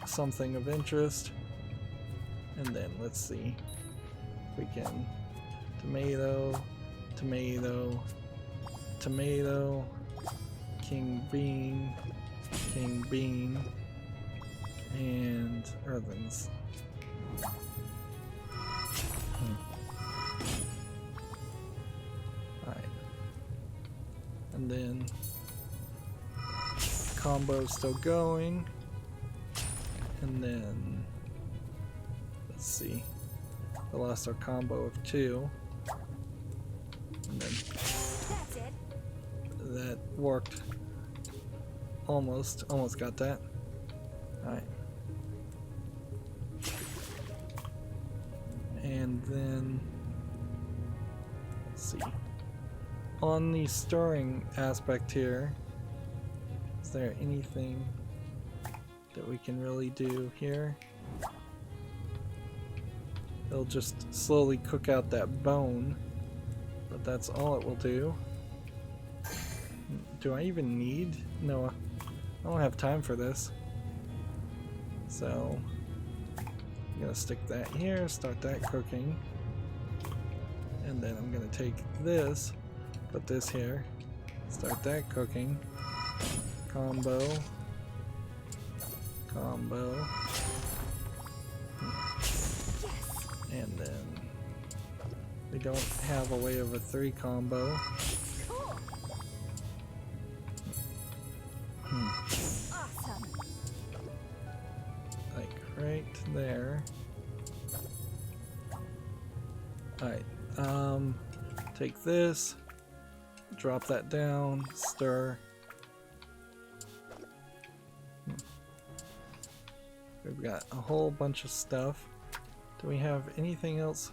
something of interest. And then let's see if we can tomato, tomato, tomato, king bean, and earthens. And then combo's still going, and then let's see, we lost our combo of 2, and then that worked. Almost got that. Alright, and then let's see. On the stirring aspect here, is there anything that we can really do here? It'll just slowly cook out that bone, but that's all it will do. Do I even need? No, I don't have time for this. So, I'm gonna stick that here, start that cooking, and then I'm gonna take this, put this here, start that cooking, combo, and then we don't have a way of a 3 combo. Like right there. Alright, take this, drop that down, stir. We've got a whole bunch of stuff. Do we have anything else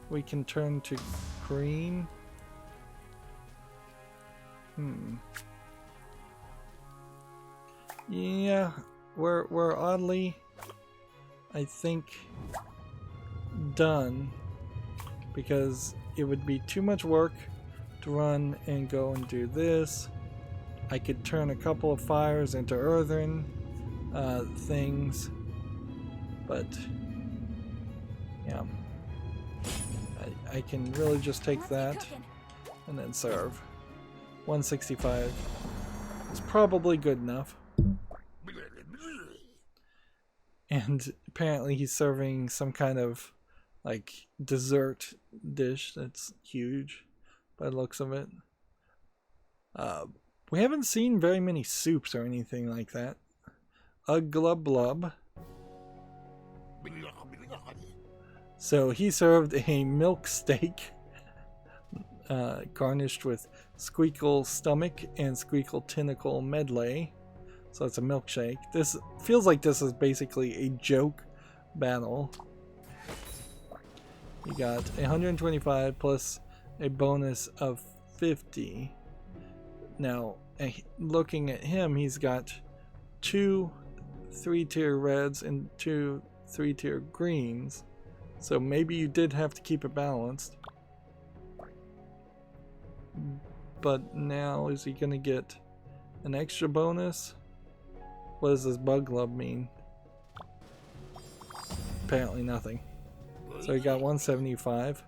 we can turn to green? Yeah, we're oddly, I think, done, because it would be too much work to run and go and do this. I could turn a couple of fires into earthen things, but yeah, I can really just take that and then serve. 165 is probably good enough. And apparently he's serving some kind of like dessert dish that's huge by the looks of it. We haven't seen very many soups or anything like that. A glub blub. So he served a milk steak garnished with squeakle stomach and squeakle tentacle medley. So it's a milkshake. This feels like this is basically a joke battle. You got 125 plus a bonus of 50. Now, looking at him, he's got 2 3-tier reds and 2 3-tier greens. So maybe you did have to keep it balanced. but now is he gonna get an extra bonus? What does this bug glove mean? Apparently nothing. So he got 175.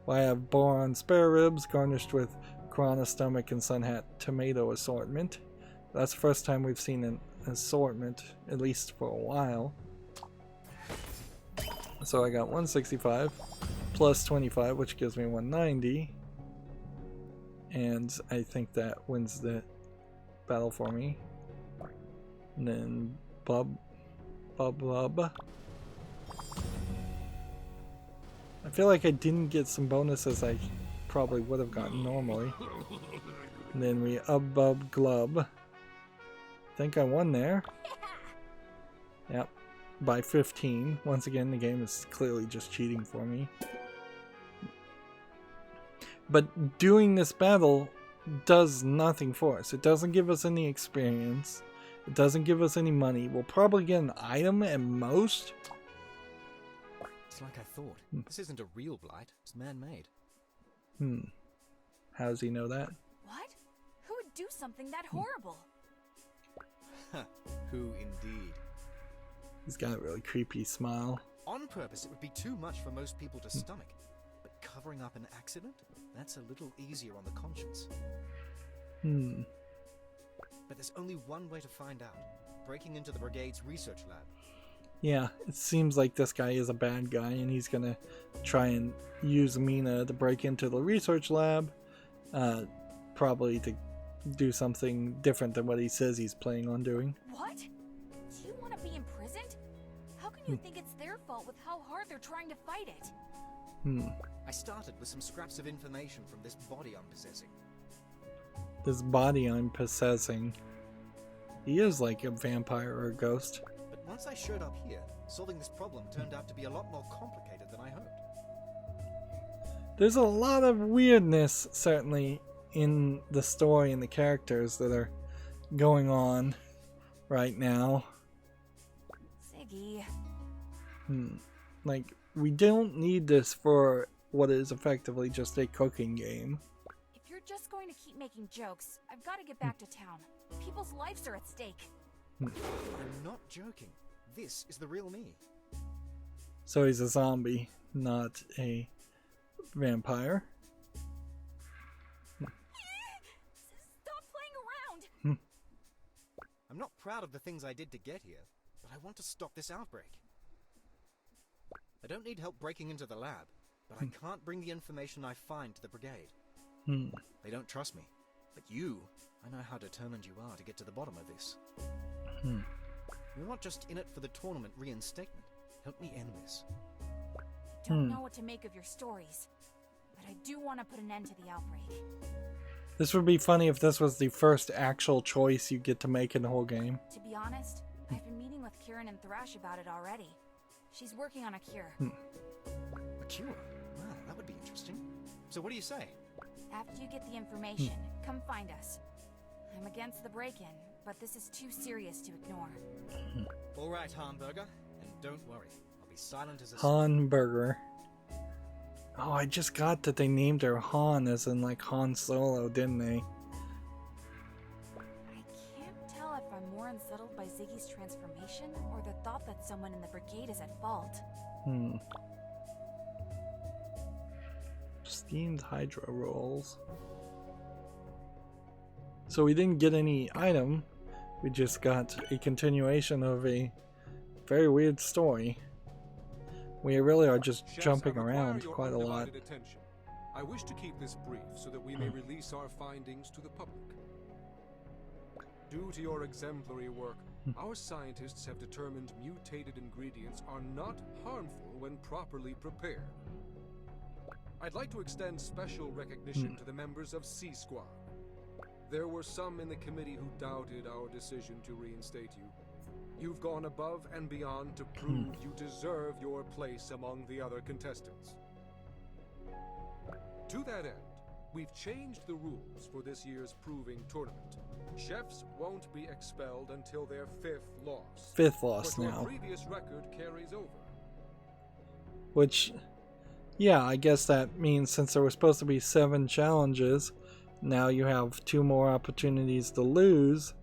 Well, I have boron spare ribs garnished with Corona stomach and sun hat tomato assortment. That's the first time we've seen an assortment, at least for a while. So I got 165 plus 25, which gives me 190. And I think that wins the battle for me. And then Bub. I feel like I didn't get some bonuses I probably would have gotten normally. And then we Bub Glub. Think I won there. Yep. By 15. Once again, the game is clearly just cheating for me. But doing this battle does nothing for us. It doesn't give us any experience. It doesn't give us any money. We'll probably get an item at most. It's like I thought. This isn't a real blight. It's man-made. How does he know that? What? Who would do something that horrible? Who indeed? He's got a really creepy smile. On purpose, it would be too much for most people to stomach. But covering up an accident? That's a little easier on the conscience. But there's only one way to find out. Breaking into the Brigade's research lab. Yeah, it seems like this guy is a bad guy and he's gonna try and use Mina to break into the research lab. Probably to do something different than what he says he's planning on doing. What? Do you want to be imprisoned? How can you think it's their fault with how hard they're trying to fight it? I started with some scraps of information from this body I'm possessing. This body I'm possessing. He is like a vampire or a ghost. But once I showed up here, solving this problem turned out to be a lot more complicated than I hoped. There's a lot of weirdness, certainly, in the story and the characters that are going on right now. Ziggy. Like, we don't need this for what is effectively just a cooking game. If you're just going to keep making jokes, I've got to get back to town. People's lives are at stake. I'm not joking. This is the real me. So he's a zombie, not a vampire. Stop playing around! I'm not proud of the things I did to get here, but I want to stop this outbreak. I don't need help breaking into the lab, but I can't bring the information I find to the Brigade. They don't trust me. But you, I know how determined you are to get to the bottom of this. You're not just in it for the tournament reinstatement. Help me end this. I don't know what to make of your stories, but I do want to put an end to the outbreak. This would be funny if this was the first actual choice you get to make in the whole game. To be honest, I've been meeting with Mina and Thrash about it already. She's working on a cure. A cure? Wow, that would be interesting. So what do you say? After you get the information, come find us. I'm against the break-in, but this is too serious to ignore. All right, Hamburger, and don't worry. I'll be silent as a... Hamburger. Oh, I just got that they named her Han as in like Han Solo, didn't they? I can't tell if I'm more unsettled by Ziggy's transformation or the thought that someone in the Brigade is at fault. Steamed Hydra rolls. So we didn't get any item. We just got a continuation of a very weird story. We really are just jumping around quite a lot. Attention. I wish to keep this brief so that we may release our findings to the public. Due to your exemplary work, our scientists have determined mutated ingredients are not harmful when properly prepared. I'd like to extend special recognition to the members of C Squad. There were some in the committee who doubted our decision to reinstate you. You've gone above and beyond to prove you deserve your place among the other contestants. To that end, we've changed the rules for this year's proving tournament. Chefs won't be expelled until their 5th loss. 5th loss but now. Your previous record carries over. Which, yeah, I guess that means since there were supposed to be 7 challenges, now you have 2 more opportunities to lose,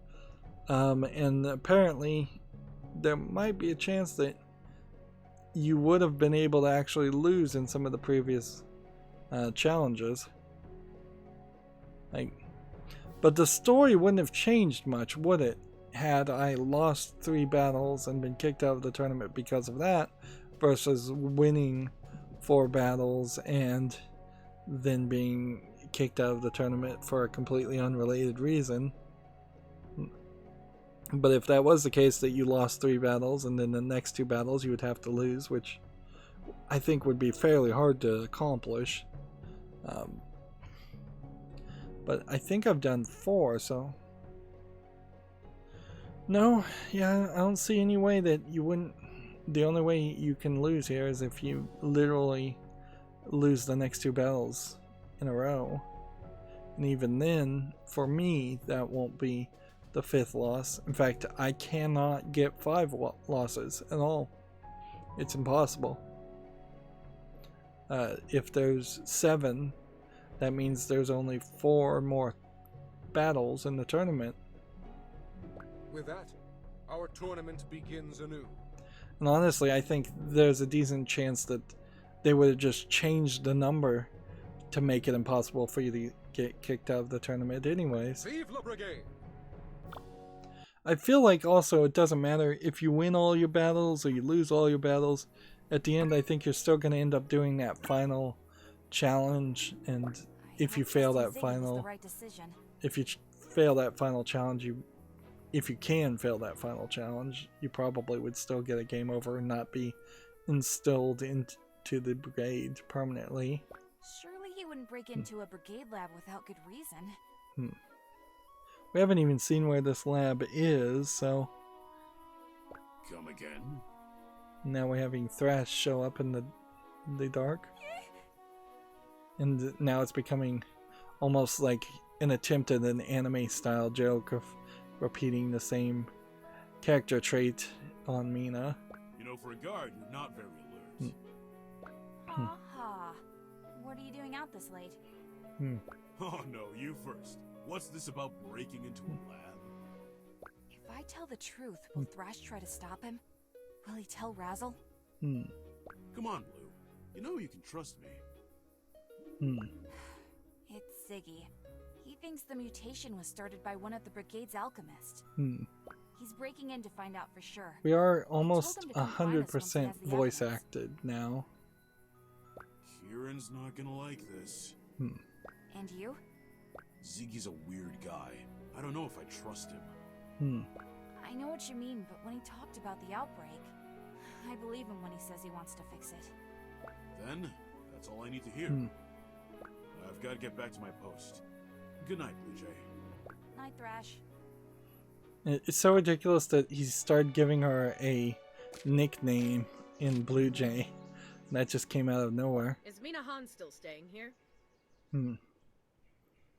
and apparently there might be a chance that you would have been able to actually lose in some of the previous challenges. But the story wouldn't have changed much, would it? Had I lost 3 battles and been kicked out of the tournament because of that, versus winning 4 battles and then being kicked out of the tournament for a completely unrelated reason. But if that was the case, that you lost 3 battles and then the next 2 battles you would have to lose, which I think would be fairly hard to accomplish. But I think I've done 4, so... No, yeah, I don't see any way that you wouldn't... The only way you can lose here is if you literally lose the next 2 battles in a row. And even then, for me, that won't be the 5th loss. In fact, I cannot get 5 losses at all. It's impossible. If there's 7, that means there's only 4 more battles in the tournament. With that, our tournament begins anew. And honestly, I think there's a decent chance that they would have just changed the number to make it impossible for you to get kicked out of the tournament anyways. Vive la Brigade! I feel like also it doesn't matter if you win all your battles or you lose all your battles. At the end, I think you're still going to end up doing that final challenge, and if you fail that final, if you fail that final challenge, if you can fail that final challenge, you probably would still get a game over and not be instilled into the brigade permanently. Surely he wouldn't break into a brigade lab without good reason. We haven't even seen where this lab is, so... Come again? Now we're having Thrash show up in the dark. And now it's becoming almost like an attempt at an anime-style joke of repeating the same character trait on Mina. You know, for a guard, you're not very alert. Ha. What are you doing out this late? Oh no, you first. What's this about breaking into a lab? If I tell the truth, will Thrash try to stop him? Will he tell Razzle? Come on, Blue. You know you can trust me. It's Ziggy. He thinks the mutation was started by one of the Brigade's alchemists. He's breaking in to find out for sure. We are almost 100% voice acted now. Kieran's not gonna like this. And you? Ziggy's a weird guy. I don't know if I trust him. I know what you mean, but when he talked about the outbreak, I believe him when he says he wants to fix it. Then, that's all I need to hear. I've got to get back to my post. Good night, Blue Jay. Night, Thrash. It's so ridiculous that he started giving her a nickname in Blue Jay. That just came out of nowhere. Is Mina Han still staying here?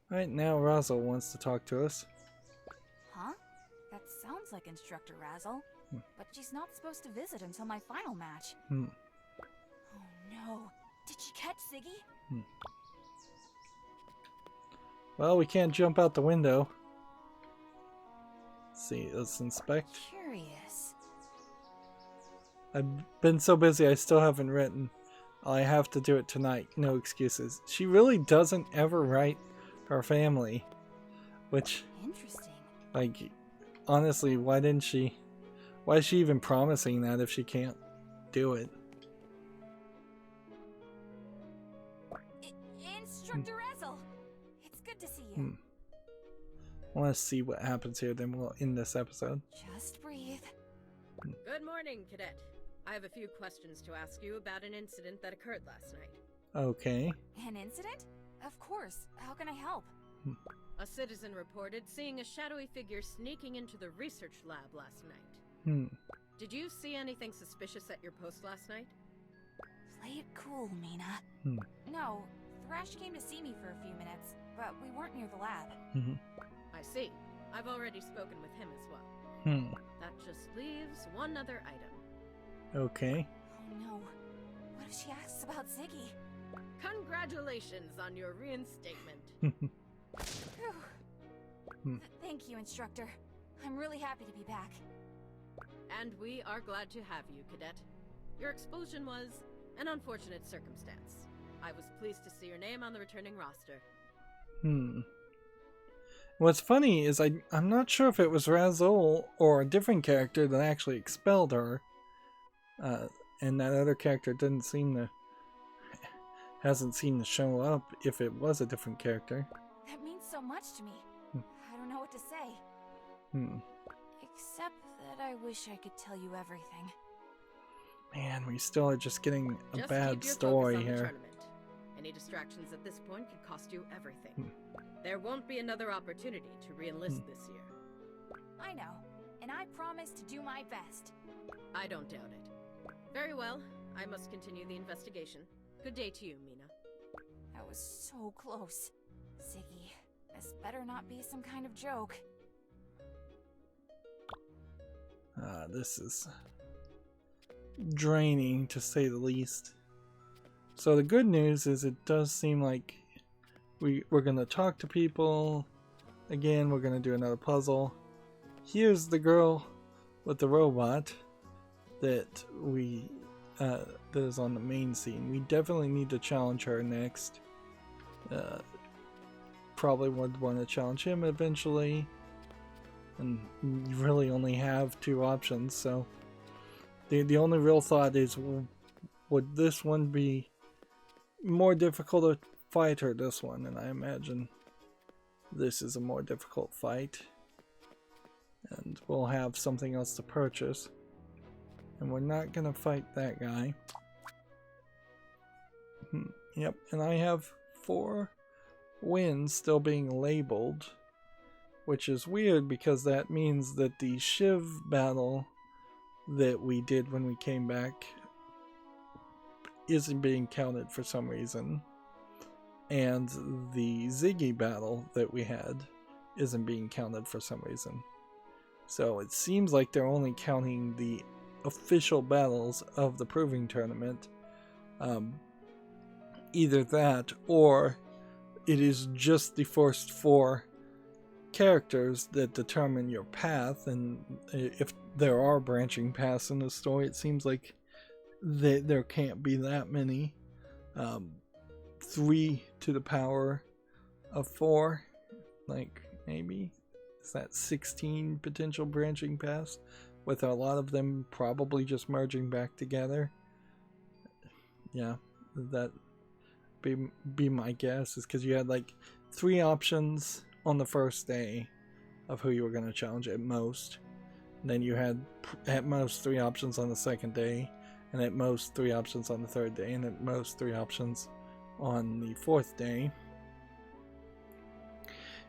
Right now, Razzle wants to talk to us. Huh? That sounds like Instructor Razzle. But she's not supposed to visit until my final match. Oh no. Did she catch Ziggy? Well, we can't jump out the window. Let's see, let's inspect. Curious. I've been so busy I still haven't written. I have to do it tonight. No excuses. She really doesn't ever write her family. Which... Interesting. Like, honestly, why is she even promising that if she can't do it? Instructor Razzle! It's good to see you. I want to see what happens here, then we'll end this episode. Just breathe. Good morning, Cadet. I have a few questions to ask you about an incident that occurred last night. Okay. An incident? Of course. How can I help? A citizen reported seeing a shadowy figure sneaking into the research lab last night. Did you see anything suspicious at your post last night? Play it cool, Mina. No, Thrash came to see me for a few minutes, but we weren't near the lab. I see. I've already spoken with him as well. That just leaves one other item. Okay. Oh no. What if she asks about Ziggy? Congratulations on your reinstatement. Thank you, instructor. I'm really happy to be back. And we are glad to have you, Cadet. Your expulsion was an unfortunate circumstance. I was pleased to see your name on the returning roster. What's funny is I'm not sure if it was Razul or a different character that actually expelled her. And that other character hasn't seemed to show up if it was a different character. That means so much to me. I don't know what to say. Except that I wish I could tell you everything. Man, we still are just getting a Just bad keep your story focus on the here. tournament. Any distractions at this point could cost you everything. There won't be another opportunity to re-enlist this year. I know, and I promise to do my best. I don't doubt it. Very well, I must continue the investigation. Good day to you, Mina. That was so close. Ziggy, this better not be some kind of joke. This is draining, to say the least. So the good news is it does seem like we're going to talk to people. Again, we're going to do another puzzle. Here's the girl with the robot that that is on the main scene. We definitely need to challenge her next. Probably would want to challenge him eventually. And you really only have two options, so the only real thought is, would this one be more difficult to fight or this one? And I imagine this is a more difficult fight. And we'll have something else to purchase. And we're not going to fight that guy. Yep, and I have 4 wins still being labeled. Which is weird because that means that the Shiv battle that we did when we came back isn't being counted for some reason. And the Ziggy battle that we had isn't being counted for some reason. So it seems like they're only counting the official battles of the Proving Tournament. Either that, or it is just the first 4 characters that determine your path, and if there are branching paths in the story, it seems like there can't be that many. 3 to the power of 4, like, maybe is that 16 potential branching paths, with a lot of them probably just merging back together. Yeah, that be my guess, is because you had like 3 options on the first day of who you were going to challenge at most. And then you had at most 3 options on the second day, and at most 3 options on the third day, and at most 3 options on the 4th day.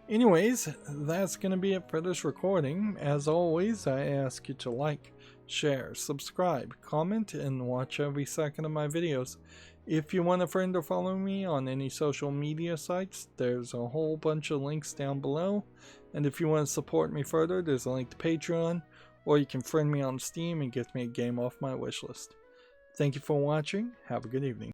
Anyways, that's going to be it for this recording. As always, I ask you to like, share, subscribe, comment, and watch every second of my videos. If you want a friend or follow me on any social media sites, there's a whole bunch of links down below. And if you want to support me further, there's a link to Patreon, or you can friend me on Steam and get me a game off my wishlist. Thank you for watching. Have a good evening.